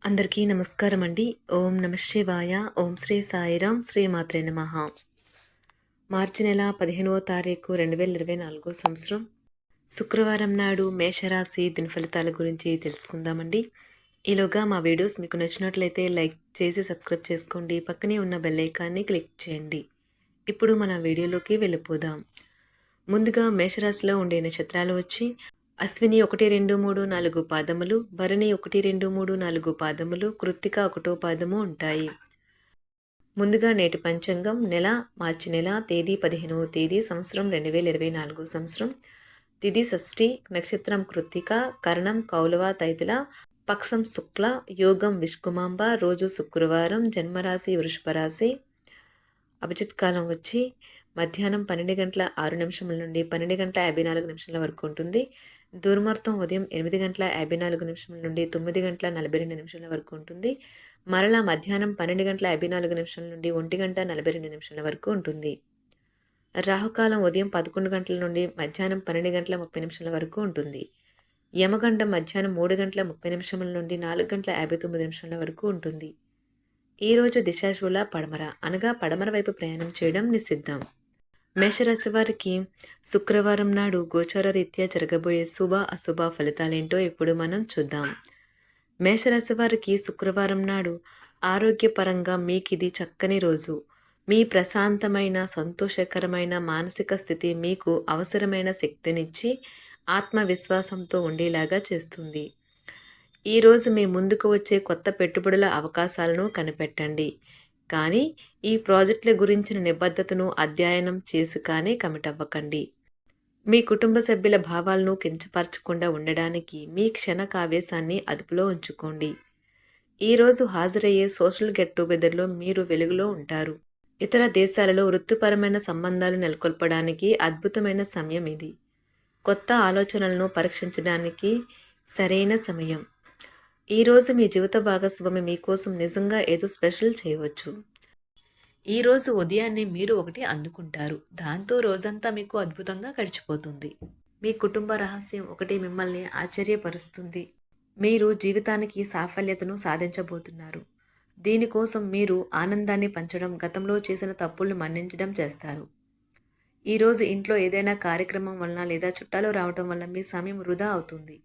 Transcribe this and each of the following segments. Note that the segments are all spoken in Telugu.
అందరికీ నమస్కారం అండి. ఓం నమః శివాయ. ఓం శ్రీ సాయిరాం. శ్రీ మాత్రే నమః. మార్చి నెల 15వ తారీఖు 2024 సంవత్సరం శుక్రవారం నాడు మేషరాశి దినఫలితాల గురించి తెలుసుకుందామండి. ఈలోగా మా వీడియోస్ మీకు నచ్చినట్లయితే లైక్ చేసి సబ్స్క్రైబ్ చేసుకోండి. పక్కనే ఉన్న బెల్ ఐకాన్ని క్లిక్ చేయండి. ఇప్పుడు మన వీడియోలోకి వెళ్ళిపోదాం. ముందుగా మేషరాశిలో ఉండే నక్షత్రాలు వచ్చి అశ్విని 1, 2, 3, 4 పాదములు, భరణి 1, 2, 3, 4 పాదములు, కృత్తిక 1వ పాదము ఉంటాయి. ముందుగా నేటి పంచాంగం మార్చి నెల తేదీ 15వ తేదీ సంవత్సరం 2024 సంవత్సరం తిథి షష్ఠి, నక్షత్రం కృత్తిక, కరణం కౌలవ తైతుల, పక్షం శుక్ల, యోగం విష్కుమాంబ, రోజు శుక్రవారం, జన్మరాశి వృషభ రాశి, అభిజిత్ కాలం వచ్చి మధ్యాహ్నం 12:06 నుండి 12:54 వరకు ఉంటుంది. దుర్ముహూర్తం ఉదయం 8:54 నుండి 9:42 వరకు ఉంటుంది. మరలా మధ్యాహ్నం 12:54 నుండి 1:42 వరకు ఉంటుంది. రాహుకాలం ఉదయం 11 గంటల నుండి మధ్యాహ్నం 12:30 వరకు ఉంటుంది. యమగండం మధ్యాహ్నం 3:30 నుండి 4:59 వరకు ఉంటుంది. ఈరోజు దిశాశూల పడమర అనగా పడమర వైపు ప్రయాణం చేయడం నిషిద్ధం. మేషరాశి వారికి శుక్రవారం నాడు గోచార రీత్యా జరగబోయే శుభ అశుభ ఫలితాలేంటో ఇప్పుడు మనం చూద్దాం. మేషరాశి వారికి శుక్రవారం నాడు ఆరోగ్యపరంగా మీకిది చక్కని రోజు. మీ ప్రశాంతమైన సంతోషకరమైన మానసిక స్థితి మీకు అవసరమైన శక్తినిచ్చి ఆత్మవిశ్వాసంతో ఉండేలాగా చేస్తుంది. ఈరోజు మీ ముందుకు వచ్చే కొత్త పెట్టుబడుల అవకాశాలను కనిపెట్టండి. కానీ ఈ ప్రాజెక్టుల గురించిన నిబద్ధతను అధ్యయనం చేసి కానీ కమిట్ అవ్వకండి. మీ కుటుంబ సభ్యుల భావాలను కించపరచకుండా ఉండడానికి మీ క్షణకావేశాన్ని అదుపులో ఉంచుకోండి. ఈరోజు హాజరయ్యే సోషల్ గెట్ టుగెదర్లో మీరు వెలుగులో ఉంటారు. ఇతర దేశాలలో వృత్తిపరమైన సంబంధాలు నెలకొల్పడానికి అద్భుతమైన సమయం ఇది. కొత్త ఆలోచనలను పరీక్షించడానికి సరైన సమయం. ఈరోజు మీ జీవిత భాగస్వామి మీకోసం నిజంగా ఏదో స్పెషల్ చేయవచ్చు. ఈరోజు ఉదయాన్నే మీరు ఒకటి అందుకుంటారు. దాంతో రోజంతా మీకు అద్భుతంగా గడిచిపోతుంది. మీ కుటుంబ రహస్యం ఒకటి మిమ్మల్ని ఆశ్చర్యపరుస్తుంది. మీరు జీవితానికి సాఫల్యతను సాధించబోతున్నారు. దీనికోసం మీరు ఆనందాన్ని పంచడం, గతంలో చేసిన తప్పులను మన్నించడం చేస్తారు. ఈరోజు ఇంట్లో ఏదైనా కార్యక్రమం వలన లేదా చుట్టాలు రావడం వల్ల మీ సమయం వృధా అవుతుంది.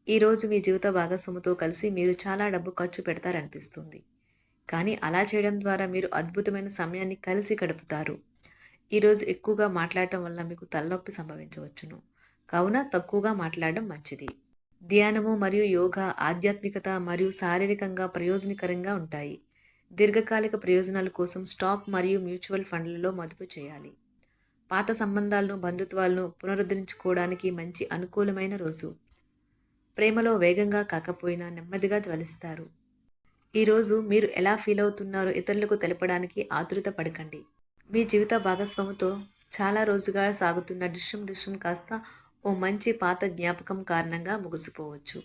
ఈరోజు మీ జీవిత భాగస్వామితో కలిసి మీరు చాలా డబ్బు ఖర్చు పెడతారనిపిస్తుంది. కానీ అలా చేయడం ద్వారా మీరు అద్భుతమైన సమయాన్ని కలిసి గడుపుతారు. ఈరోజు ఎక్కువగా మాట్లాడటం వల్ల మీకు తలనొప్పి సంభవించవచ్చును. కావున తక్కువగా మాట్లాడడం మంచిది. ధ్యానము మరియు యోగా ఆధ్యాత్మికత మరియు శారీరకంగా ప్రయోజనకరంగా ఉంటాయి. దీర్ఘకాలిక ప్రయోజనాల కోసం స్టాక్ మరియు మ్యూచువల్ ఫండ్లలో మదుపు చేయాలి. పాత సంబంధాలను బంధుత్వాలను పునరుద్ధరించుకోవడానికి మంచి అనుకూలమైన రోజు. ప్రేమలో వేగంగా కాకపోయినా నెమ్మదిగా జ్వలిస్తారు. ఈరోజు మీరు ఎలా ఫీల్ అవుతున్నారో ఇతరులకు తెలపడానికి ఆతురత పడకండి. మీ జీవిత భాగస్వామితో చాలా రోజుగా సాగుతున్న డిష్యం కాస్త ఓ మంచి పాత జ్ఞాపకం కారణంగా ముగిసిపోవచ్చు.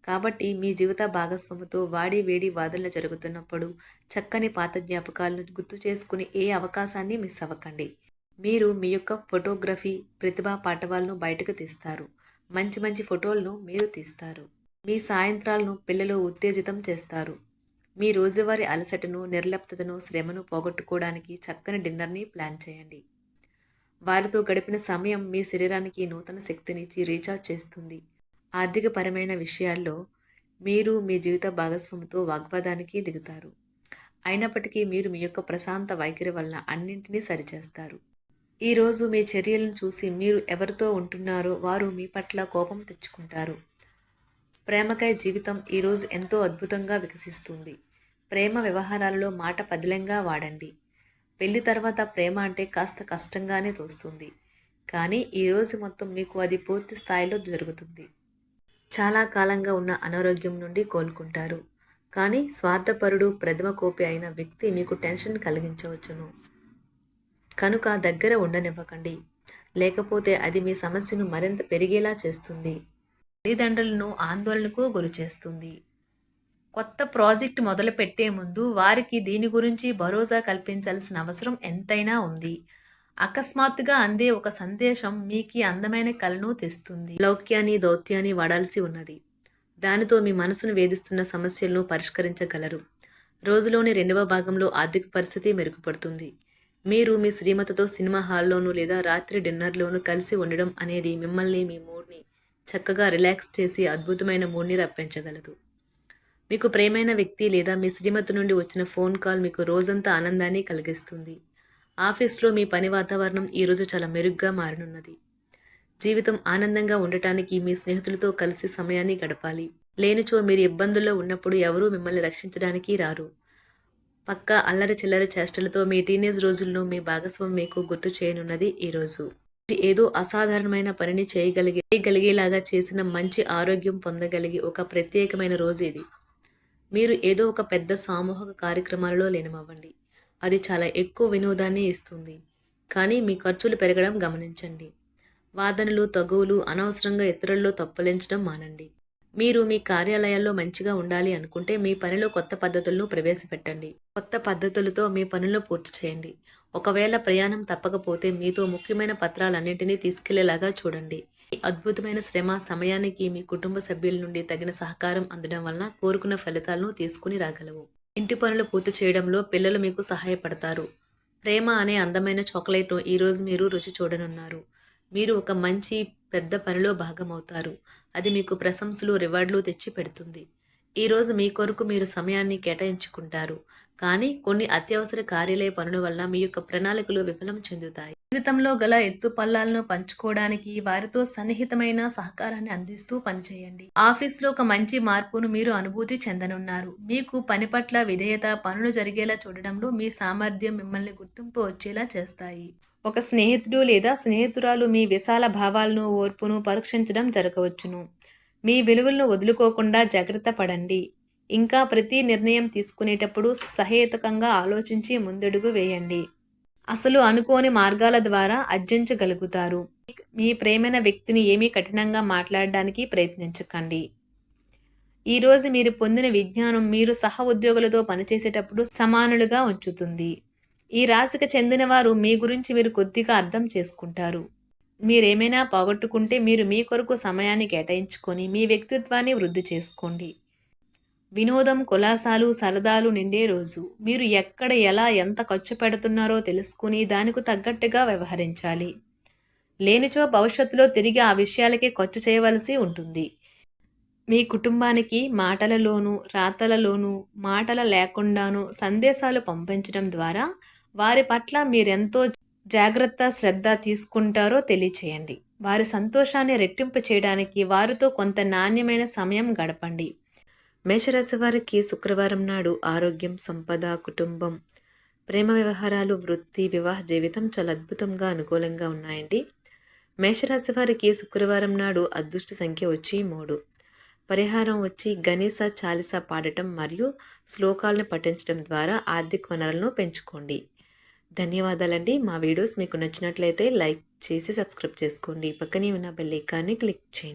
కాబట్టి మీ జీవిత భాగస్వామితో వాడి వేడి వాదనలు జరుగుతున్నప్పుడు చక్కని పాత జ్ఞాపకాలను గుర్తు చేసుకుని ఏ అవకాశాన్ని మిస్ అవ్వకండి. మీరు మీ యొక్క ఫోటోగ్రఫీ ప్రతిభా పాటవాలను బయటకు తీస్తారు. మంచి ఫోటోలను మీరు తీస్తారు. మీ సాయంత్రాలను పిల్లలు ఉత్తేజితం చేస్తారు. మీ రోజువారీ అలసటను, నిర్లిప్తతను, శ్రమను పోగొట్టుకోవడానికి చక్కని డిన్నర్ని ప్లాన్ చేయండి. వారితో గడిపిన సమయం మీ శరీరానికి నూతన శక్తినిచ్చి రీఛార్జ్ చేస్తుంది. ఆర్థికపరమైన విషయాల్లో మీరు మీ జీవిత భాగస్వామితో వాగ్వాదానికి దిగుతారు. అయినప్పటికీ మీరు మీ యొక్క ప్రశాంత వైఖరి వలన అన్నింటినీ సరిచేస్తారు. ఈరోజు మీ చర్యలను చూసి మీరు ఎవరితో ఉంటున్నారో వారు మీ పట్ల కోపం తెచ్చుకుంటారు. ప్రేమకై జీవితం ఈరోజు ఎంతో అద్భుతంగా వికసిస్తుంది. ప్రేమ వ్యవహారాలలో మాట పదిలంగా వాడండి. పెళ్లి తర్వాత ప్రేమ అంటే కాస్త కష్టంగానే తోస్తుంది. కానీ ఈరోజు మొత్తం మీకు అది పూర్తి స్థాయిలో జరుగుతుంది. చాలా కాలంగా ఉన్న అనారోగ్యం నుండి కోలుకుంటారు. కానీ స్వార్థపరుడు, ప్రథమ కోపి అయిన వ్యక్తి మీకు టెన్షన్ కలిగించవచ్చును. కనుక దగ్గర ఉండనివ్వకండి. లేకపోతే అది మీ సమస్యను మరింత పెరిగేలా చేస్తుంది. తల్లిదండ్రులను ఆందోళనకు గురిచేస్తుంది. కొత్త ప్రాజెక్ట్ మొదలు పెట్టే ముందు వారికి దీని గురించి భరోసా కల్పించాల్సిన అవసరం ఎంతైనా ఉంది. అకస్మాత్తుగా అందే ఒక సందేశం మీకు అందమైన కలను తెస్తుంది. లౌక్యాన్ని దౌత్యాన్ని వాడాల్సి ఉన్నది. దానితో మీ మనసును వేధిస్తున్న సమస్యలను పరిష్కరించగలరు. రోజులోని 2వ భాగంలో ఆర్థిక పరిస్థితి మెరుగుపడుతుంది. మీరు మీ శ్రీమతితో సినిమా హాల్లోనూ లేదా రాత్రి డిన్నర్లోనూ కలిసి ఉండడం అనేది మిమ్మల్ని మీ మూడ్ని చక్కగా రిలాక్స్ చేసి అద్భుతమైన మూడ్ని రప్పించగలదు. మీకు ప్రియమైన వ్యక్తి లేదా మీ శ్రీమతి నుండి వచ్చిన ఫోన్ కాల్ మీకు రోజంతా ఆనందాన్ని కలిగిస్తుంది. ఆఫీస్లో మీ పని వాతావరణం ఈరోజు చాలా మెరుగ్గా మారనున్నది. జీవితం ఆనందంగా ఉండటానికి మీ స్నేహితులతో కలిసి సమయాన్ని గడపాలి. లేనిచో మీరు ఇబ్బందుల్లో ఉన్నప్పుడు ఎవరూ మిమ్మల్ని రక్షించడానికి రారు. పక్కా అల్లరి చిల్లరి చేష్టలతో మీ టీనేజ్ రోజుల్లో మీ భాగస్వామి మీకు గుర్తు చేయనున్నది ఈరోజు. ఏదో అసాధారణమైన పనిని చేయగలిగేలాగా చేసిన మంచి ఆరోగ్యం పొందగలిగి ఒక ప్రత్యేకమైన రోజు ఇది. మీరు ఏదో ఒక పెద్ద సామూహిక కార్యక్రమాలలో లీనమవ్వండి. అది చాలా ఎక్కువ వినోదాన్ని ఇస్తుంది. కానీ మీ ఖర్చులు పెరగడం గమనించండి. వాదనలు తగువులు అనవసరంగా ఇతరుల్లో తప్పులించడం మానండి. మీరు మీ కార్యాలయాల్లో మంచిగా ఉండాలి అనుకుంటే మీ పనిలో కొత్త పద్ధతులను ప్రవేశపెట్టండి. కొత్త పద్ధతులతో మీ పనులను పూర్తి చేయండి. ఒకవేళ ప్రయాణం తప్పకపోతే మీతో ముఖ్యమైన పత్రాలన్నింటినీ తీసుకెళ్లేలాగా చూడండి. ఈ అద్భుతమైన శ్రమ సమయానికి మీ కుటుంబ సభ్యుల నుండి తగిన సహకారం అందడం వలన కోరుకున్న ఫలితాలను తీసుకుని రాగలవు. ఇంటి పనులు పూర్తి చేయడంలో పిల్లలు మీకు సహాయపడతారు. ప్రేమ అనే అందమైన చాక్లెట్ను ఈరోజు మీరు రుచి చూడనున్నారు. మీరు ఒక మంచి పెద్ద పనిలో భాగమవుతారు. అది మీకు ప్రశంసలు రివార్డులు తెచ్చి పెడుతుంది. ఈరోజు మీ కొరకు మీరు సమయాన్ని కేటాయించుకుంటారు. కానీ కొన్ని అత్యవసర కార్యాలయ పనుల వల్ల మీ యొక్క ప్రణాళికలు విఫలం చెందుతాయి. జీవితంలో గల ఎత్తు పల్లాలను పంచుకోవడానికి వారితో సన్నిహితమైన సహకారాన్ని అందిస్తూ పనిచేయండి. ఆఫీస్లో ఒక మంచి మార్పును మీరు అనుభూతి చెందనున్నారు. మీకు పని పట్ల విధేయత, పనులు జరిగేలా చూడడంలో మీ సామర్థ్యం మిమ్మల్ని గుర్తింపు వచ్చేలా చేస్తాయి. ఒక స్నేహితుడు లేదా స్నేహితురాలు మీ విశాల భావాలను, ఓర్పును పరీక్షించడం జరగవచ్చును. మీ విలువలను వదులుకోకుండా జాగ్రత్త పడండి. ఇంకా ప్రతి నిర్ణయం తీసుకునేటప్పుడు సహేతుకంగా ఆలోచించి ముందడుగు వేయండి. అసలు అనుకోని మార్గాల ద్వారా అర్జించగలుగుతారు. మీ ప్రేమైన వ్యక్తిని ఏమీ కఠినంగా మాట్లాడడానికి ప్రయత్నించకండి. ఈరోజు మీరు పొందిన విజ్ఞానం మీరు సహ ఉద్యోగులతో పనిచేసేటప్పుడు సమానులుగా ఉంచుతుంది. ఈ రాశికి చెందిన వారు మీ గురించి మీరు కొద్దిగా అర్థం చేసుకుంటారు. మీరేమైనా పోగొట్టుకుంటే మీరు మీ కొరకు సమయాన్ని కేటాయించుకొని మీ వ్యక్తిత్వాన్ని వృద్ధి చేసుకోండి. వినోదం, కులాసాలు, సరదాలు నిండే రోజు. మీరు ఎక్కడ, ఎలా, ఎంత ఖర్చు పెడుతున్నారో తెలుసుకుని దానికి తగ్గట్టుగా వ్యవహరించాలి. లేనిచో భవిష్యత్తులో తిరిగి ఆ విషయాలకే ఖర్చు చేయవలసి ఉంటుంది. మీ కుటుంబానికి మాటలలోనూ, రాతలలోనూ, మాటల లేకుండానూ సందేశాలు పంపించడం ద్వారా వారి పట్ల మీరెంతో జాగ్రత్త, శ్రద్ధ తీసుకుంటారో తెలియచేయండి. వారి సంతోషాన్ని రెట్టింపు చేయడానికి వారితో కొంత నాణ్యమైన సమయం గడపండి. మేషరాశి వారికి శుక్రవారం నాడు ఆరోగ్యం, సంపద, కుటుంబం, ప్రేమ వ్యవహారాలు, వృత్తి, వివాహ జీవితం చాలా అద్భుతంగా అనుకూలంగా ఉన్నాయండి. మేషరాశి వారికి శుక్రవారం నాడు అదృష్ట సంఖ్య వచ్చి 3. పరిహారం వచ్చి గణేశ చాలీస పాడటం మరియు శ్లోకాలను పఠించడం ద్వారా ఆర్థిక వనరులను పెంచుకోండి. ధన్యవాదాలండి. మా వీడియోస్ మీకు నచ్చినట్లయితే లైక్ చేసి సబ్స్క్రైబ్ చేసుకోండి. పక్కనే ఉన్న బెల్ ఐకాన్ని క్లిక్ చేయండి.